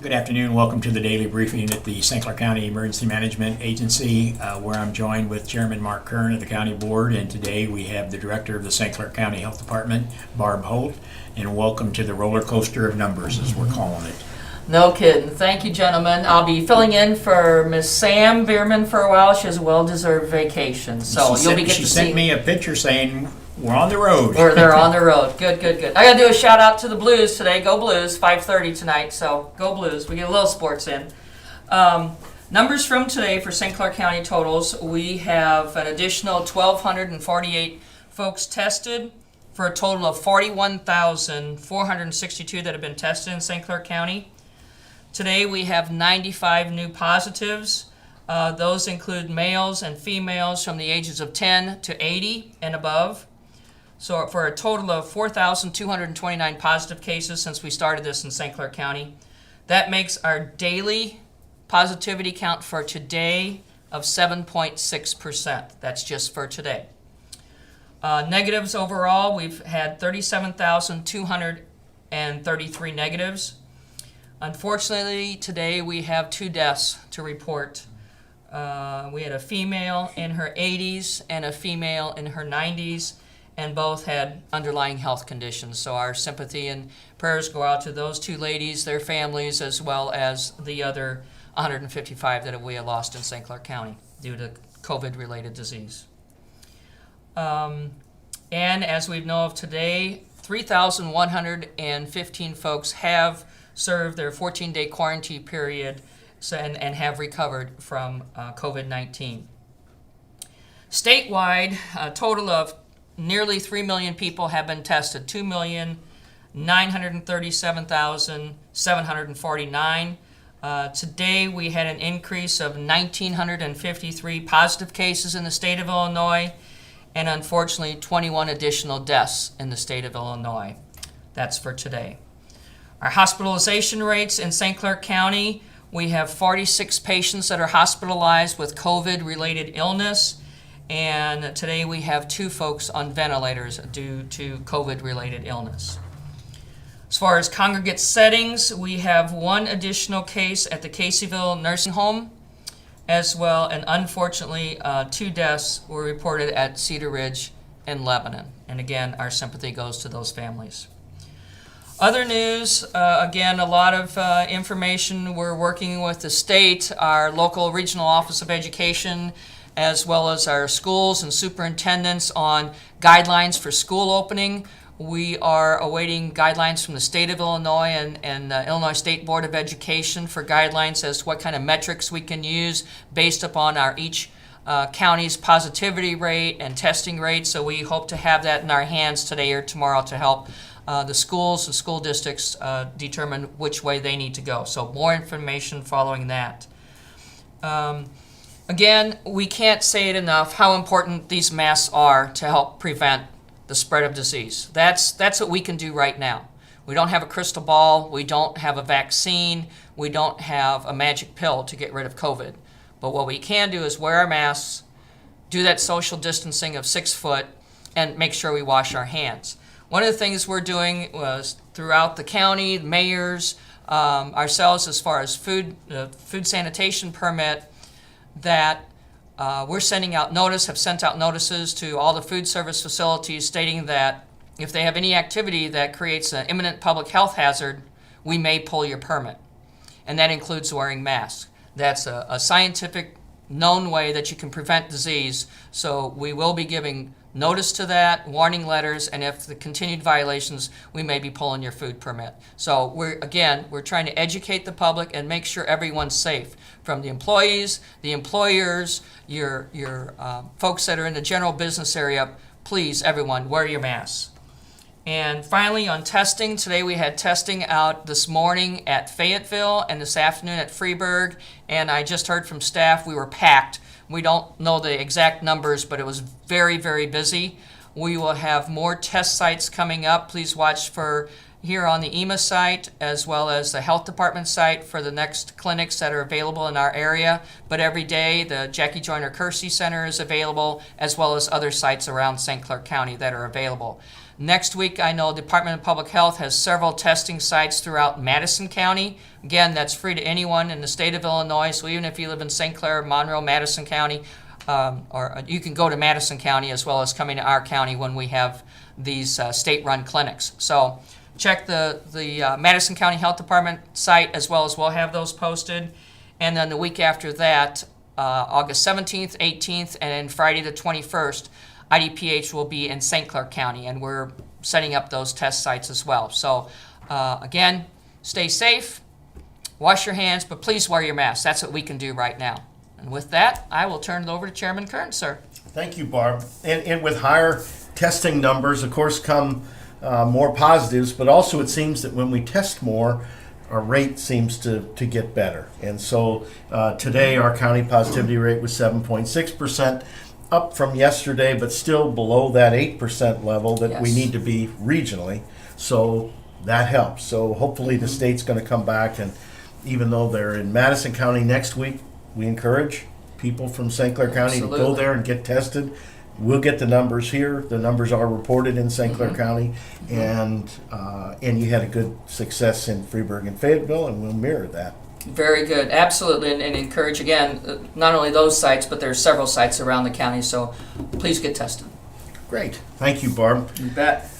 Good afternoon. Welcome to the daily briefing at the St. Clair County Emergency Management Agency, where I'm joined with Chairman Mark Kern of the County Board, and today we have the Director of the St. Clair County Health Department, Barb Holt, and welcome to the roller coaster of numbers, as we're calling it. No kidding. Thank you, gentlemen. I'll be filling in for Miss Sam Bierman for a while. She has a well-deserved vacation, so you'll be getting to see. She sent me a picture saying we're on the road. Or they're on the road. Good, good, good. I got to do a shout out to the Blues today. Go Blues, 5:30 tonight. So go Blues. We get a little sports in. Numbers from today for St. Clair County totals. We have an additional 1,248 folks tested for a total of 41,462 that have been tested in St. Clair County. Today we have 95 new positives. Those include males and females from the ages of 10 to 80 and above. So for a total of 4,229 positive cases since we started this in St. Clair County. That makes our daily positivity count for today of 7.6%. That's just for today. Negatives overall, we've had 37,233 negatives. Unfortunately, today we have 2 deaths to report. We had a female in her 80s and a female in her 90s, and both had underlying health conditions. So our sympathy and prayers go out to those 2 ladies, their families, as well as the other 155 that we have lost in St. Clair County due to COVID-related disease. And as we know of today, 3,115 folks have served their 14-day quarantine period and have recovered from COVID-19. Statewide, a total of nearly 3 million people have been tested, 2,937,749. Today we had an increase of 1,953 positive cases in the state of Illinois, and unfortunately 21 additional deaths in the state of Illinois. That's for today. Our hospitalization rates in St. Clair County, we have 46 patients that are hospitalized with COVID-related illness, and today we have 2 folks on ventilators due to COVID-related illness. As far as congregate settings, we have 1 additional case at the Caseyville Nursing Home, as well, and unfortunately 2 deaths were reported at Cedar Ridge in Lebanon. And again, our sympathy goes to those families. Other news, again, a lot of information. We're working with the state, our local regional office of education, as well as our schools and superintendents on guidelines for school opening. We are awaiting guidelines from the state of Illinois and the Illinois State Board of Education for guidelines as to what kind of metrics we can use based upon our each county's positivity rate and testing rate. So we hope to have that in our hands today or tomorrow to help the schools and school districts determine which way they need to go. So more information following that. Again, we can't say it enough how important these masks are to help prevent the spread of disease. That's what we can do right now. We don't have a crystal ball. We don't have a vaccine. We don't have a magic pill to get rid of COVID. But what we can do is wear our masks, do that social distancing of 6 foot, and make sure we wash our hands. One of the things we're doing was throughout the county, the mayors, ourselves as far as food sanitation permit, that we're sending out have sent out notices to all the food service facilities stating that if they have any activity that creates an imminent public health hazard, we may pull your permit. And that includes wearing masks. That's a scientific known way that you can prevent disease. So we will be giving notice to that, warning letters, and if the continued violations, we may be pulling your food permit. So we're trying to educate the public and make sure everyone's safe, from the employees, the employers, your folks that are in the general business area. Please, everyone, wear your masks. And finally, on testing, today we had testing out this morning at Fayetteville and this afternoon at Freeburg, and I just heard from staff we were packed. We don't know the exact numbers, but it was very, very busy. We will have more test sites coming up. Please watch for here on the EMA site as well as the health department site for the next clinics that are available in our area. But every day the Jackie Joyner Kersey Center is available, as well as other sites around St. Clair County that are available. Next week, I know Department of Public Health has several testing sites throughout Madison County. Again, that's free to anyone in the state of Illinois, so even if you live in St. Clair, Monroe, Madison County, or you can go to Madison County as well as coming to our county when we have these state-run clinics. So check the Madison County Health Department site as well as we'll have those posted. And then the week after that, August 17th, 18th, and then Friday the 21st, IDPH will be in St. Clair County, and we're setting up those test sites as well. So again, stay safe, wash your hands, but please wear your mask. That's what we can do right now. And with that, I will turn it over to Chairman Kern, sir. Thank you, Barb. And with higher testing numbers, of course, come more positives, but also it seems that when we test more, our rate seems to get better. And so today our county positivity rate was 7.6%, up from yesterday, but still below that 8% level that we Yes. need to be regionally. So that helps. So hopefully the state's going to come back, and even though they're in Madison County next week, we encourage people from St. Clair County to go Absolutely. there and get tested. We'll get the numbers here. The numbers are reported in St. Clair County, and you had a good success in Freeburg and Fayetteville, and we'll mirror that. Very good, absolutely, and encourage again, not only those sites, but there's several sites around the county, so please get tested. Great. Thank you, Barb. You bet.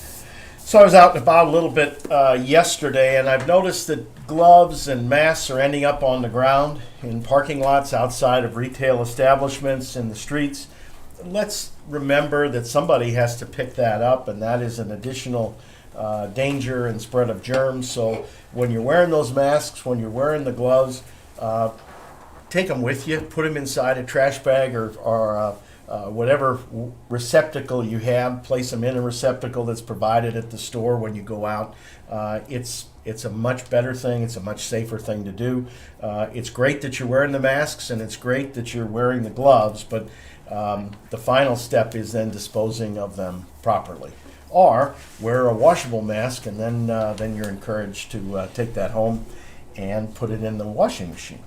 So I was out and about a little bit yesterday, and I've noticed that gloves and masks are ending up on the ground in parking lots outside of retail establishments in the streets. Let's remember that somebody has to pick that up, and that is an additional danger and spread of germs. So when you're wearing those masks, when you're wearing the gloves, take them with you, put them inside a trash bag or whatever receptacle you have, place them in a receptacle that's provided at the store when you go out. It's a much better thing. It's a much safer thing to do. It's great that you're wearing the masks, and it's great that you're wearing the gloves, but the final step is then disposing of them properly. Or wear a washable mask, and then you're encouraged to take that home and put it in the washing machine.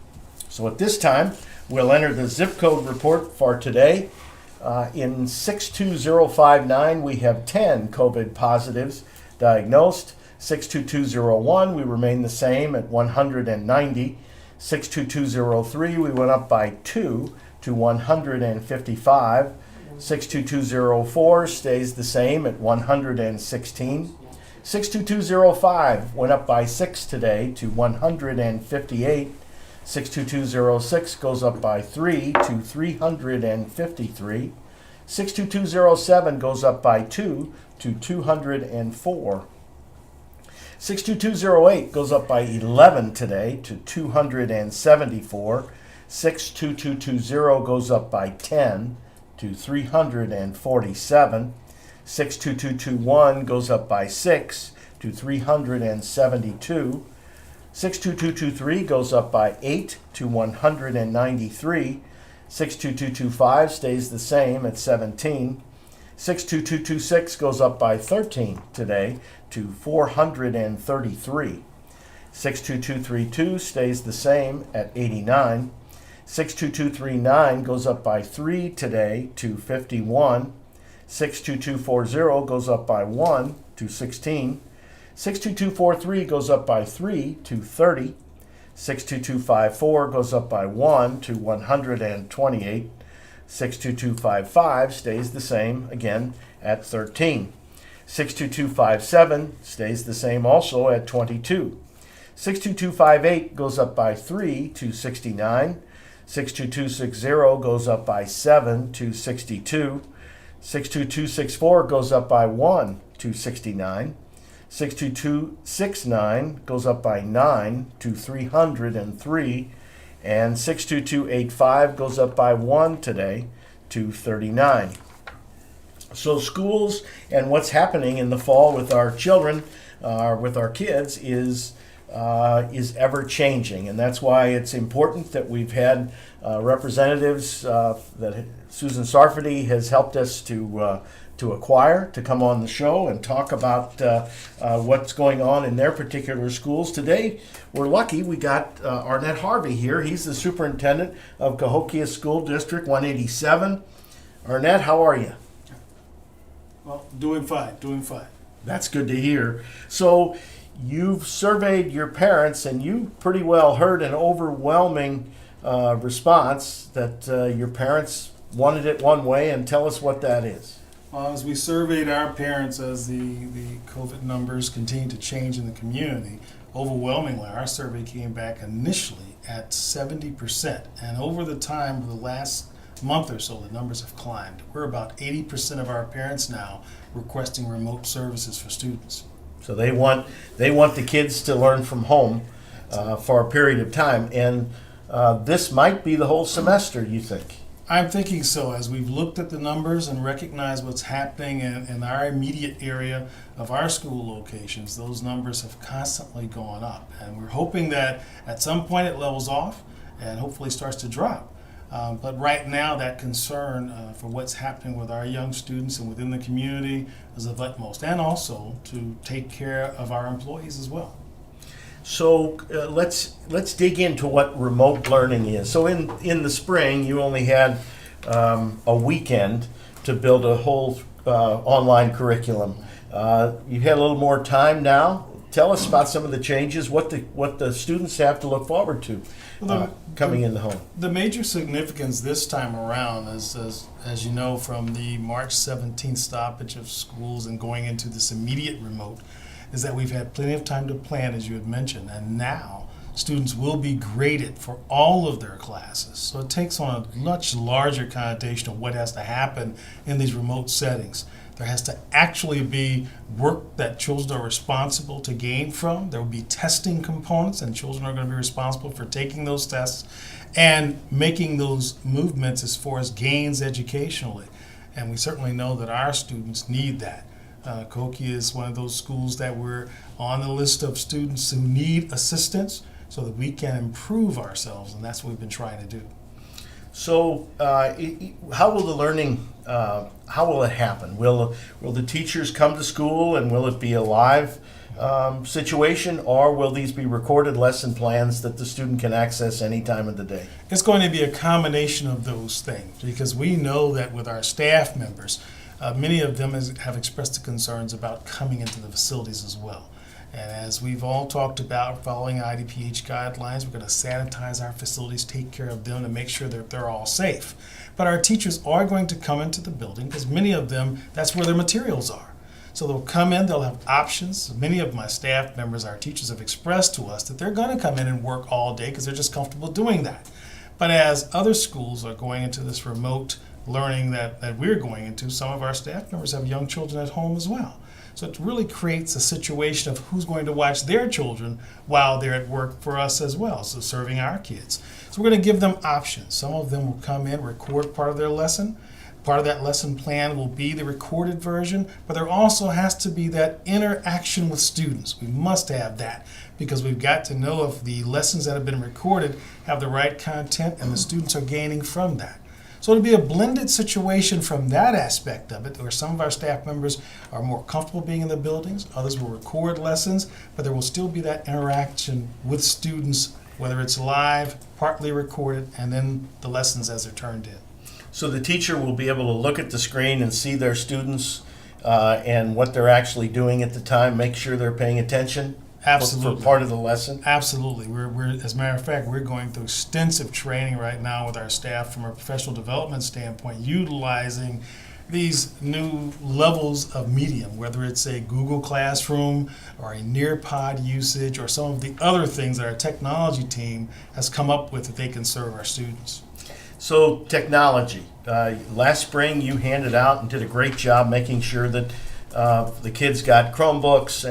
So at this time, we'll enter the zip code report for today. In 62059, we have 10 COVID positives diagnosed. 62201, we remain the same at 190. 62203, we went up by 2 to 155. 62204 stays the same at 116. 62205 went up by 6 today to 158. 62206 goes up by 3 to 353. 62207 goes up by 2 to 204. 62208 goes up by 11 today to 274. 62220 goes up by 10 to 347. 62221 goes up by 6 to 372. 62223 goes up by 8 to 193. 62225 stays the same at 17. 62226 goes up by 13 today to 433. 62232 stays the same at 89. 62239 goes up by 3 today to 51. 62240 goes up by 1 to 16. 62243 goes up by 3 to 30. 62254 goes up by 1 to 128. 62255 stays the same again at 13. 62257 stays the same also at 22. 62258 goes up by 3 to 69. 62260 goes up by 7 to 62. 62264 goes up by 1 to 69. 62269 goes up by 9 to 303. And 62285 goes up by 1 today to 39. So schools and what's happening in the fall with our children, with our kids, is ever changing, and that's why it's important that we've had representatives that Susan Sarfati has helped us to acquire to come on the show and talk about what's going on in their particular schools. Today, we're lucky we got Arnett Harvey here. He's the superintendent of Cahokia School District 187. Arnett, how are you? Well, doing fine, doing fine. That's good to hear. So you've surveyed your parents, and you pretty well heard an overwhelming response that your parents wanted it one way, and tell us what that is. As we surveyed our parents as the COVID numbers continue to change in the community, overwhelmingly our survey came back initially at 70%. And over the time of the last month or so, the numbers have climbed. We're about 80% of our parents now requesting remote services for students. So they want the kids to learn from home for a period of time, and this might be the whole semester, you think? I'm thinking so. As we've looked at the numbers and recognized what's happening in our immediate area of our school locations, those numbers have constantly gone up. And we're hoping that at some point it levels off and hopefully starts to drop. But right now, that concern for what's happening with our young students and within the community is of utmost, and also to take care of our employees as well. So let's dig into what remote learning is. So in the spring, you only had a weekend to build a whole online curriculum. You had a little more time now. Tell us about some of the changes, what the students have to look forward to coming into home. The major significance this time around is, as you know, from the March 17th stoppage of schools and going into this immediate remote, is that we've had plenty of time to plan, as you had mentioned, and now students will be graded for all of their classes. So it takes on a much larger connotation of what has to happen in these remote settings. There has to actually be work that children are responsible to gain from. There will be testing components, and children are going to be responsible for taking those tests and making those movements as far as gains educationally. And we certainly know that our students need that. Koki is one of those schools that we're on the list of students who need assistance so that we can improve ourselves, and that's what we've been trying to do. So how will the learning, how will it happen? Will the teachers come to school, and will it be a live situation, or will these be recorded lesson plans that the student can access any time of the day? It's going to be a combination of those things, because we know that with our staff members, many of them have expressed the concerns about coming into the facilities as well. And as we've all talked about, following IDPH guidelines, we're going to sanitize our facilities, take care of them, to make sure that they're all safe. But our teachers are going to come into the building, because many of them, that's where their materials are. So they'll come in, they'll have options. Many of my staff members, our teachers, have expressed to us that they're going to come in and work all day because they're just comfortable doing that. But as other schools are going into this remote learning that we're going into, some of our staff members have young children at home as well. So it really creates a situation of who's going to watch their children while they're at work for us as well, so serving our kids. So we're going to give them options. Some of them will come in, record part of their lesson. Part of that lesson plan will be the recorded version, but there also has to be that interaction with students. We must have that, because we've got to know if the lessons that have been recorded have the right content and the students are gaining from that. So it'll be a blended situation from that aspect of it, where some of our staff members are more comfortable being in the buildings, others will record lessons, but there will still be that interaction with students, whether it's live, partly recorded, and then the lessons as they're turned in. So the teacher will be able to look at the screen and see their students and what they're actually doing at the time, make sure they're paying attention? Absolutely. For part of the lesson? Absolutely. We're as a matter of fact, we're going through extensive training right now with our staff from a professional development standpoint, utilizing these new levels of medium, whether it's a Google Classroom or a Nearpod usage or some of the other things that our technology team has come up with that they can serve our students. So technology. Last spring you handed out and did a great job making sure that the kids got Chromebooks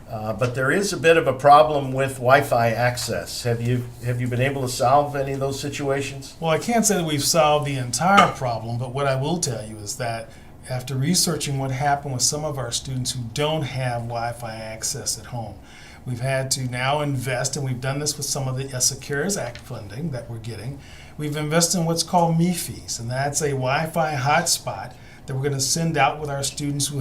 but there is a bit of a problem with Wi-Fi access. Have you been able to solve any of those situations? Well, I can't say that we've solved the entire problem, but what I will tell you is that after researching what happened with some of our students who don't have Wi-Fi access at home, we've had to now invest, and we've done this with some of the SECURES Act funding that we're getting. We've invested in what's called MiFis, and that's a Wi-Fi hotspot that we're going to send out with our students who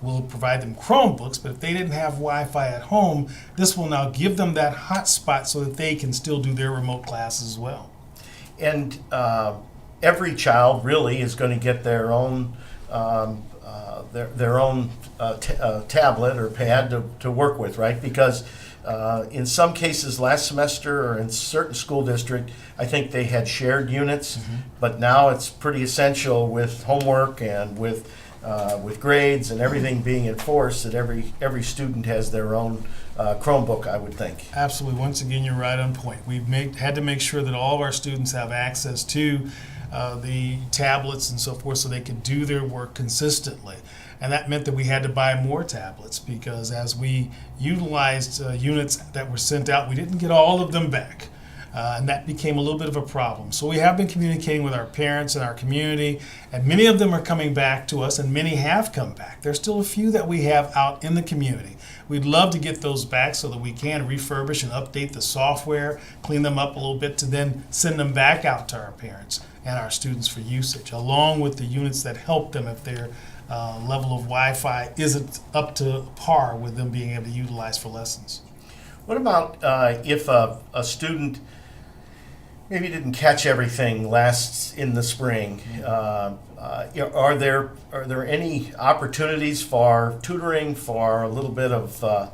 will provide them Chromebooks, but if they didn't have Wi-Fi at home, this will now give them that hotspot so that they can still do their remote classes as well. And every child really is going to get their own their own tablet or pad to work with, right? Because in some cases last semester or in certain school district, I think they had shared units, but now it's pretty essential with homework and with grades and everything being enforced that every student has their own Chromebook, I would think. Absolutely. Once again, you're right on point. We've had to make sure that all of our students have access to the tablets and so forth so they can do their work consistently. And that meant that we had to buy more tablets because as we utilized units that were sent out, we didn't get all of them back. And that became a little bit of a problem. So we have been communicating with our parents and our community, and many of them are coming back to us, and many have come back. There's still a few that we have out in the community. We'd love to get those back so that we can refurbish and update the software, clean them up a little bit to then send them back out to our parents and our students for usage, along with the units that help them if their level of Wi-Fi isn't up to par with them being able to utilize for lessons. What about if a student maybe didn't catch everything last in the spring? Are there any opportunities for tutoring, for a little bit of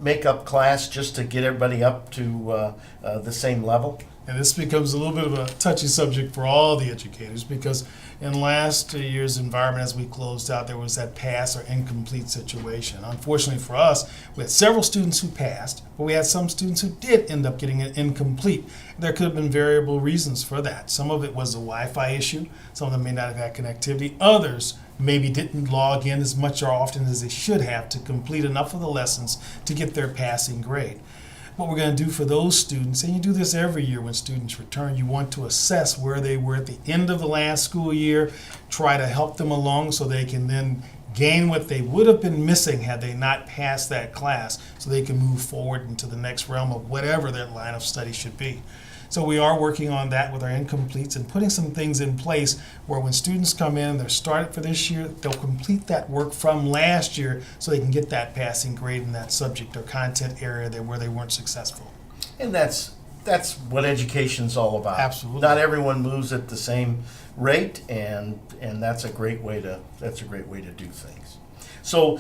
makeup class just to get everybody up to the same level? And this becomes a little bit of a touchy subject for all the educators because in last year's environment, as we closed out, there was that pass or incomplete situation. Unfortunately for us, we had several students who passed, but we had some students who did end up getting it incomplete. There could have been variable reasons for that. Some of it was a Wi-Fi issue. Some of them may not have had connectivity. Others maybe didn't log in as much or often as they should have to complete enough of the lessons to get their passing grade. What we're going to do for those students, and you do this every year when students return, you want to assess where they were at the end of the last school year, try to help them along so they can then gain what they would have been missing had they not passed that class so they can move forward into the next realm of whatever their line of study should be. So we are working on that with our incompletes and putting some things in place where when students come in and they're started for this year, they'll complete that work from last year so they can get that passing grade in that subject or content area where they weren't successful. And that's what education's all about. Absolutely. Not everyone moves at the same rate, and that's a great way to do things. So.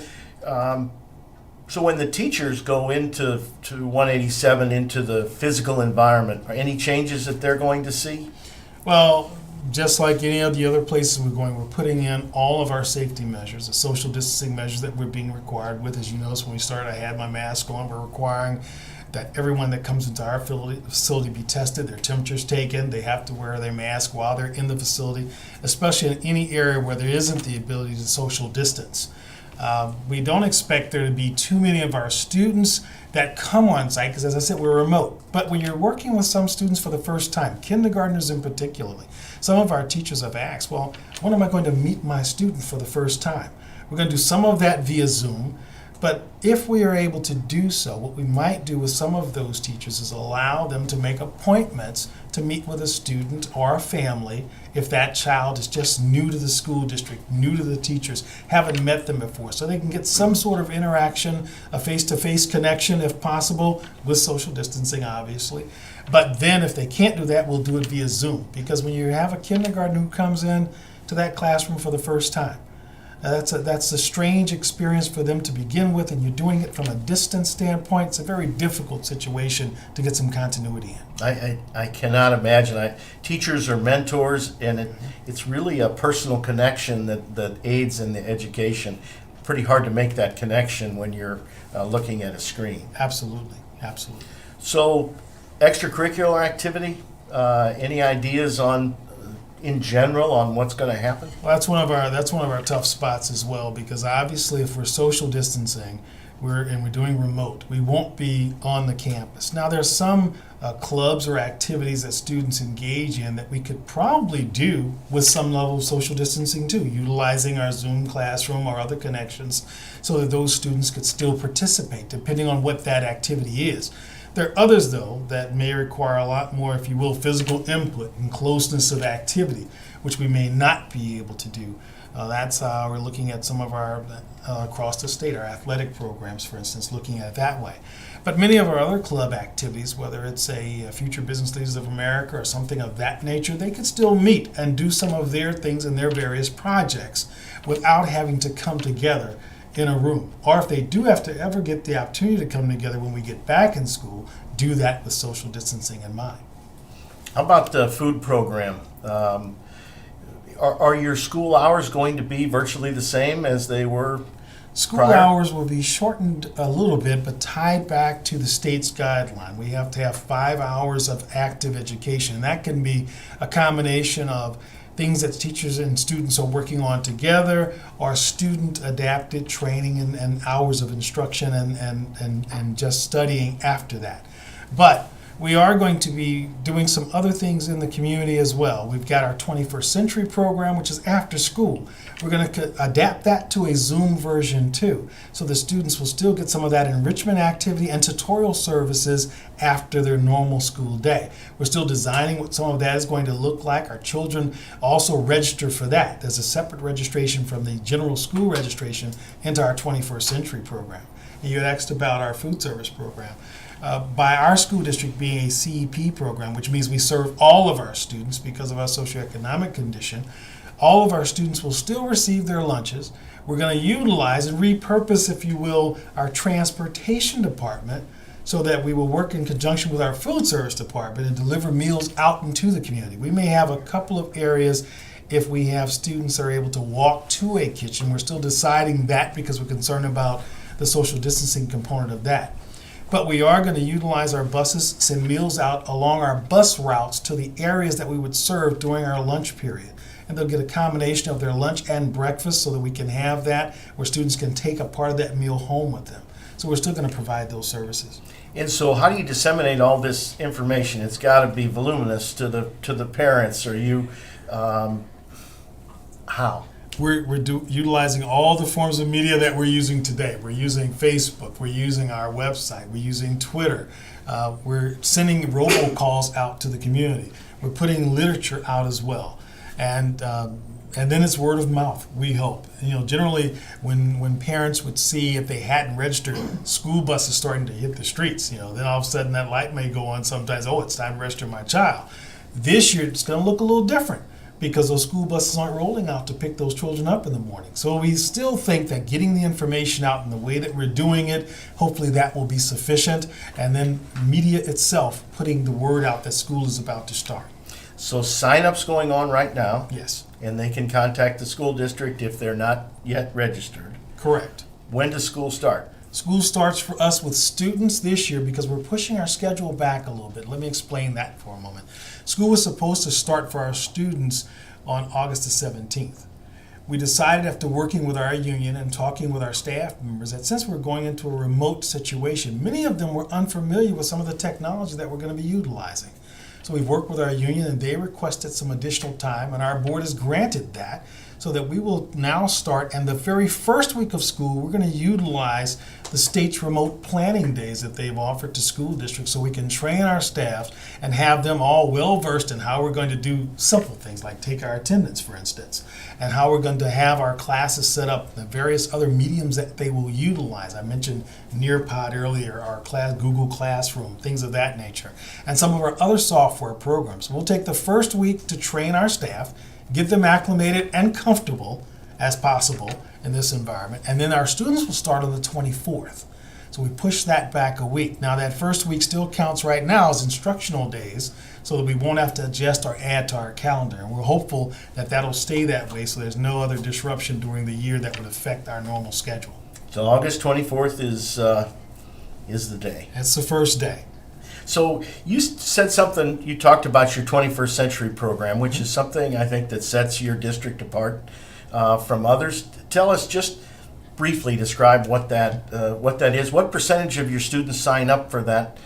So when the teachers go into 187 into the physical environment, are any changes that they're going to see? Well, just like any of the other places we're going, we're putting in all of our safety measures, the social distancing measures that we're being required with. As you noticed when we started, I had my mask on. We're requiring that everyone that comes into our facility be tested, their temperature's taken, they have to wear their mask while they're in the facility, especially in any area where there isn't the ability to social distance. We don't expect there to be too many of our students that come on site because, as I said, we're remote. But when you're working with some students for the first time, kindergartners in particular, some of our teachers have asked, well, when am I going to meet my student for the first time? We're going to do some of that via Zoom. But if we are able to do so, what we might do with some of those teachers is allow them to make appointments to meet with a student or a family if that child is just new to the school district, new to the teachers, haven't met them before, so they can get some sort of interaction, a face-to-face connection if possible, with social distancing obviously. But then if they can't do that, we'll do it via Zoom, because when you have a kindergartner who comes in to that classroom for the first time, that's a strange experience for them to begin with, and you're doing it from a distance standpoint. It's a very difficult situation to get some continuity in. I cannot imagine. Teachers are mentors, and it's really a personal connection that aids in the education. Pretty hard to make that connection when you're looking at a screen. Absolutely, absolutely. So, extracurricular activity, any ideas in general on what's going to happen? Well, that's one of our tough spots as well, because obviously if we're social distancing, we're doing remote, we won't be on the campus. Now there's some clubs or activities that students engage in that we could probably do with some level of social distancing too, utilizing our Zoom classroom or other connections so that those students could still participate depending on what that activity is. There are others, though, that may require a lot more, if you will, physical input and closeness of activity, which we may not be able to do We're looking at some of our, across the state, our athletic programs, for instance, looking at it that way. But many of our other club activities, whether it's a Future Business Leaders of America or something of that nature, they could still meet and do some of their things in their various projects without having to come together in a room. Or if they do have to ever get the opportunity to come together when we get back in school, do that with social distancing in mind. How about the food program? Are your school hours going to be virtually the same as they were? School Prior? hours will be shortened a little bit, but tied back to the state's guideline. We have to have 5 hours of active education. And that can be a combination of things that teachers and students are working on together, or student adapted training and hours of instruction and just studying after that. But we are going to be doing some other things in the community as well. We've got our 21st Century program, which is after school. We're going to adapt that to a Zoom version too, so the students will still get some of that enrichment activity and tutorial services after their normal school day. We're still designing what some of that is going to look like. Our children also register for that. There's a separate registration from the general school registration into our 21st Century program. And you had asked about our food service program. By our school district being a CEP program, which means we serve all of our students because of our socioeconomic condition, all of our students will still receive their lunches. We're going to utilize and repurpose, if you will, our transportation department so that we will work in conjunction with our food service department and deliver meals out into the community. We may have a couple of areas if we have students that are able to walk to a kitchen. We're still deciding that because we're concerned about the social distancing component of that. But we are going to utilize our buses, send meals out along our bus routes to the areas that we would serve during our lunch period. And they'll get a combination of their lunch and breakfast so that we can have that where students can take a part of that meal home with them. So we're still going to provide those services. And so how do you disseminate all this information? It's got to be voluminous to the parents. Are you, how? We're utilizing all the forms of media that we're using today. We're using Facebook, we're using our website, we're using Twitter. We're sending robocalls out to the community. We're putting literature out as well. And then it's word of mouth, we hope. Generally when parents would see if they hadn't registered, school buses starting to hit the streets, then all of a sudden that light may go on sometimes, oh, it's time to register my child. This year it's going to look a little different, because those school buses aren't rolling out to pick those children up in the morning. So we still think that getting the information out in the way that we're doing it, hopefully that will be sufficient. And then media itself putting the word out that school is about to start. So sign-up's going on right now. Yes. And they can contact the school district if they're not yet registered. Correct. When does school start? School starts for us with students this year because we're pushing our schedule back a little bit. Let me explain that for a moment. School was supposed to start for our students on August the 17th. We decided after working with our union and talking with our staff members that since we're going into a remote situation, many of them were unfamiliar with some of the technology that we're going to be utilizing. So we've worked with our union and they requested some additional time, and our board has granted that, so that we will now start, and the very first week of school we're going to utilize the state's remote planning days that they've offered to school districts so we can train our staff and have them all well versed in how we're going to do simple things like take our attendance, for instance, and how we're going to have our classes set up, the various other mediums that they will utilize. I mentioned Nearpod earlier, our Google Classroom, things of that nature, and some of our other software programs. We'll take the first week to train our staff, get them acclimated and comfortable as possible in this environment. And then our students will start on the 24th. So we push that back a week. Now that first week still counts right now as instructional days so that we won't have to adjust or add to our calendar. And we're hopeful that that'll stay that way so there's no other disruption during the year that would affect our normal schedule. So August 24th is the day. That's the first day. So you said something, you talked about your 21st Century program, which is something I think that sets your district apart from others. Tell us, just briefly describe what that is. What percentage of your students sign up for that,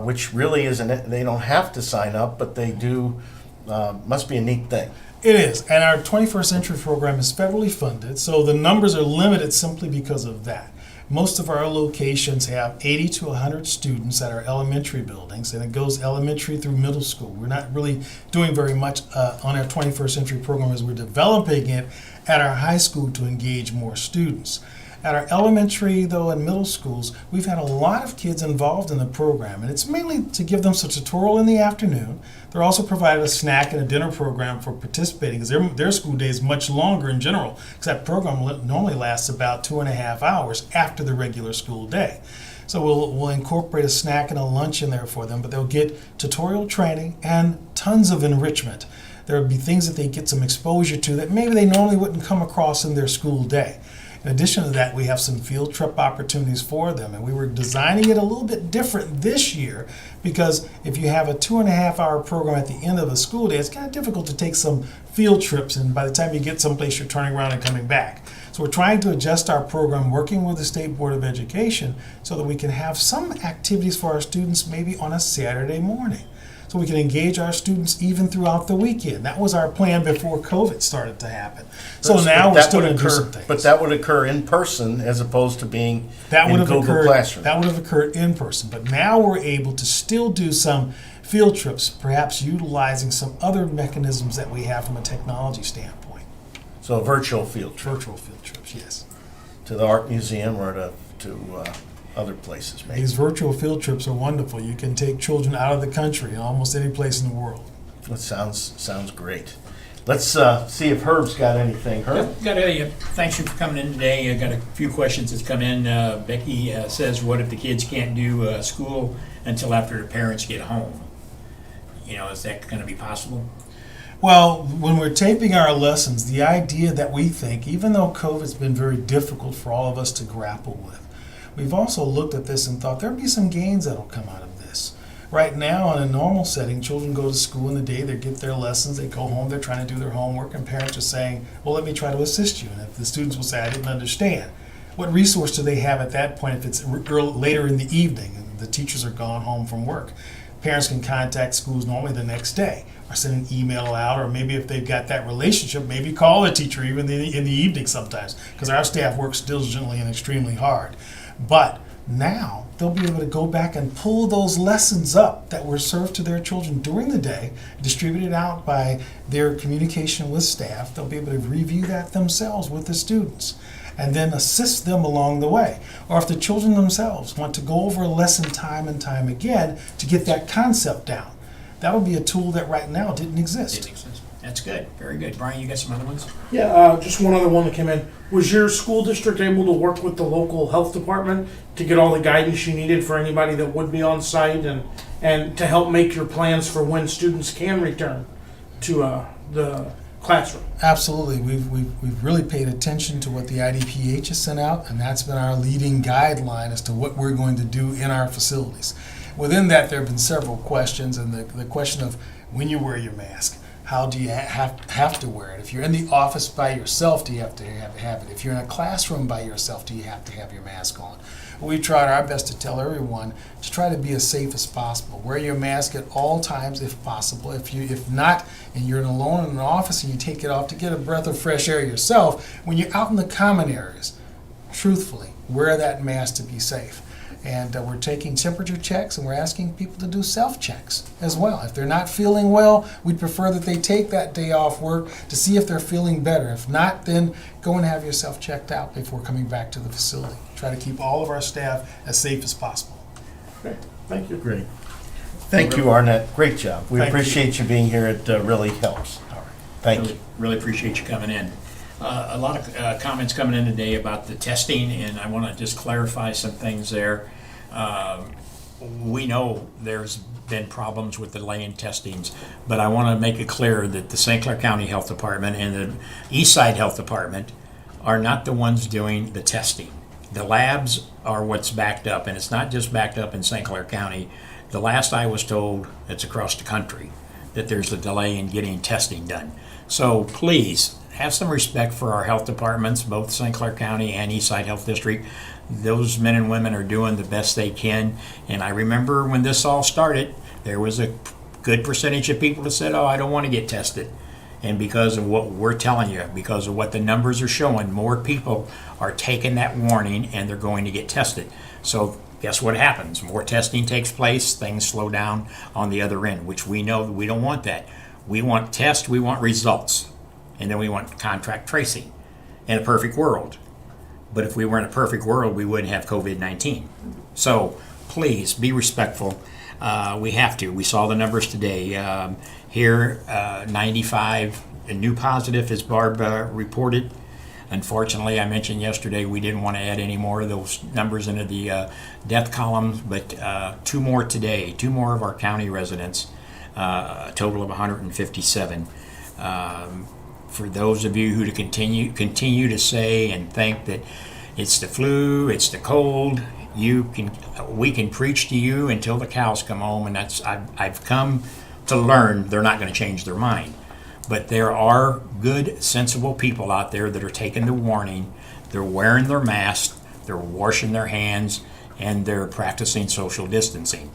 which really isn't, they don't have to sign up, but they do, must be a neat thing. It is, and our 21st Century program is federally funded, so the numbers are limited simply because of that. Most of our locations have 80 to 100 students at our elementary buildings, and it goes elementary through middle school. We're not really doing very much on our 21st century program as we're developing it at our high school to engage more students. At our elementary, though, and middle schools, we've had a lot of kids involved in the program, and it's mainly to give them some tutorial in the afternoon. They're also provided a snack and a dinner program for participating, because their school day is much longer in general, because that program normally lasts about 2.5 hours after the regular school day. So we'll incorporate a snack and a lunch in there for them, but they'll get tutorial training and tons of enrichment. There will be things that they get some exposure to that maybe they normally wouldn't come across in their school day. In addition to that, we have some field trip opportunities for them, and we were designing it a little bit different this year, because if you have a 2.5-hour program at the end of a school day, it's kind of difficult to take some field trips, and by the time you get someplace, you're turning around and coming back. So we're trying to adjust our program, working with the State Board of Education, so that we can have some activities for our students maybe on a Saturday morning, so we can engage our students even throughout the weekend. That was our plan before COVID started to happen. So now we're still going to do some things. But that would occur in person as opposed to being That would in have Google occurred. Classroom. That would have occurred in person. But now we're able to still do some field trips, perhaps utilizing some other mechanisms that we have from a technology standpoint. So a virtual field trip Virtual field trips, yes. to the art museum or to other places, maybe. These virtual field trips are wonderful. You can take children out of the country, almost any place in the world. That sounds great. Let's see if Herb's got anything. Herb? Thanks for coming in today. I got a few questions that's come in. Becky says, what if the kids can't do school until after the parents get home? Is that going to be possible? Well, when we're taping our lessons, the idea that we think, even though COVID's been very difficult for all of us to grapple with, we've also looked at this and thought there'll be some gains that'll come out of this. Right now, in a normal setting, children go to school in the day, they get their lessons, they go home, they're trying to do their homework, and parents are saying, well, let me try to assist you. And if the students will say, I didn't understand, what resource do they have at that point if it's later in the evening and the teachers are gone home from work? Parents can contact schools normally the next day, or send an email out, or maybe if they've got that relationship, maybe call the teacher even in the evening sometimes, because our staff works diligently and extremely hard. But now they'll be able to go back and pull those lessons up that were served to their children during the day, distributed out by their communication with staff. They'll be able to review that themselves with the students and then assist them along the way. Or if the children themselves want to go over a lesson time and time again to get that concept down, that'll be a tool that right now didn't exist. That's good. Very good. Brian, you got some other ones? Yeah, just one other one that came in. Was your school district able to work with the local health department to get all the guidance you needed for anybody that would be on site and to help make your plans for when students can return to the classroom? Absolutely. We've really paid attention to what the IDPH has sent out, and that's been our leading guideline as to what we're going to do in our facilities. Within that, there have been several questions, and the question of when you wear your mask. How do you have to wear it? If you're in the office by yourself, do you have to have it? If you're in a classroom by yourself, do you have to have your mask on? We tried our best to tell everyone to try to be as safe as possible. Wear your mask at all times if possible. If not, and you're alone in an office and you take it off to get a breath of fresh air yourself, when you're out in the common areas, truthfully, wear that mask to be safe. And we're taking temperature checks, and we're asking people to do self-checks as well. If they're not feeling well, we'd prefer that they take that day off work to see if they're feeling better. If not, then go and have yourself checked out before coming back to the facility. Try to keep all of our staff as safe as possible. Okay, thank you. Great. Thank you, Arnett. Great job. We Thank appreciate you being here. It really helps. All right. Thank you. Really appreciate you coming in. A lot of comments coming in today about the testing, and I want to just clarify some things there. We know there's been problems with delay in testings, but I want to make it clear that the St. Clair County Health Department and the Eastside Health Department are not the ones doing the testing. The labs are what's backed up, and it's not just backed up in St. Clair County. The last I was told, it's across the country, that there's a delay in getting testing done. So please, have some respect for our health departments, both St. Clair County and Eastside Health District. Those men and women are doing the best they can. And I remember when this all started, there was a good percentage of people that said, oh, I don't want to get tested. And because of what we're telling you, because of what the numbers are showing, more people are taking that warning and they're going to get tested. So guess what happens? More testing takes place, things slow down on the other end, which we know that we don't want that. We want tests, we want results, and then we want contract tracing in a perfect world. But if we were in a perfect world, we wouldn't have COVID-19. So please be respectful. We have to. We saw the numbers today. Here, 95 new positive, as Barb reported. Unfortunately, I mentioned yesterday we didn't want to add any more of those numbers into the death columns, but 2 more today, 2 more of our county residents, a total of 157. For those of you who continue to say and think that it's the flu, it's the cold, we can preach to you until the cows come home, and I've come to learn they're not going to change their mind. But there are good, sensible people out there that are taking the warning. They're wearing their masks, they're washing their hands, and they're practicing social distancing.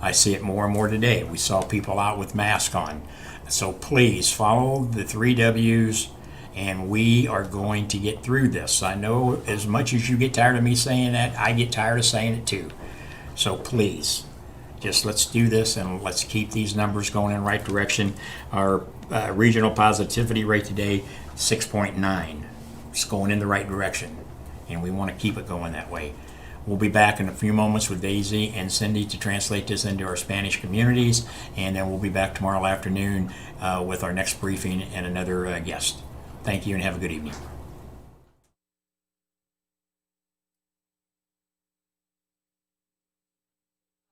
I see it more and more today. We saw people out with masks on. So please follow the 3 W's, and we are going to get through this. I know as much as you get tired of me saying that, I get tired of saying it too. So please, just let's do this and let's keep these numbers going in the right direction. Our regional positivity rate today, 6.9. It's going in the right direction, and we want to keep it going that way. We'll be back in a few moments with Daisy and Cindy to translate this into our Spanish communities, and then we'll be back tomorrow afternoon with our next briefing and another guest. Thank you and have a good evening.